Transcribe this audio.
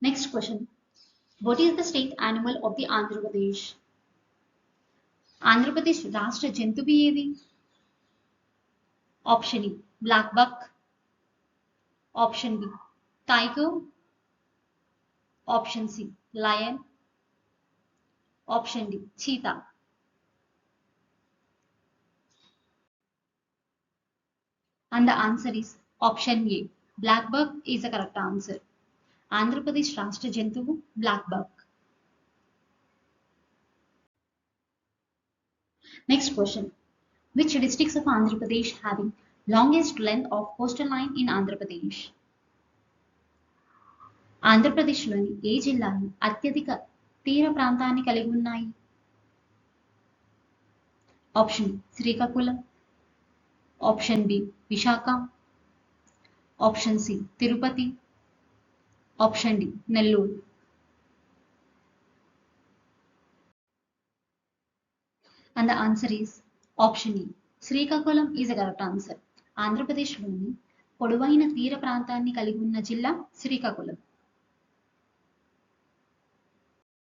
Next question. What is the state animal of the Andhra Pradesh? Andhra Pradesh రాష్ట్ర జంతువు ఏది? Option E black buck, option B tiger, option C lion, option D cheetah. And the answer is option A. Black buck is the correct answer. Andhra Pradesh రాష్ట్ర జంతువు black buck. Next question. Which districts of Andhra Pradesh having longest length of coastal line in Andhra Pradesh? ఆంధ్రప్రదేశ్లోని ఏ జిల్లాలు అత్యధిక తీర ప్రాంతాన్ని కలిగి ఉన్నాయి? Option Srikakulam, option B Visakha, option C Tirupati, option D Nellore. And the answer is option E. Srikakulam is a correct answer. ఆంధ్రప్రదేశ్లోని పొడవైన తీర ప్రాంతాన్ని కలిగి ఉన్న జిల్లా శ్రీకాకుళం.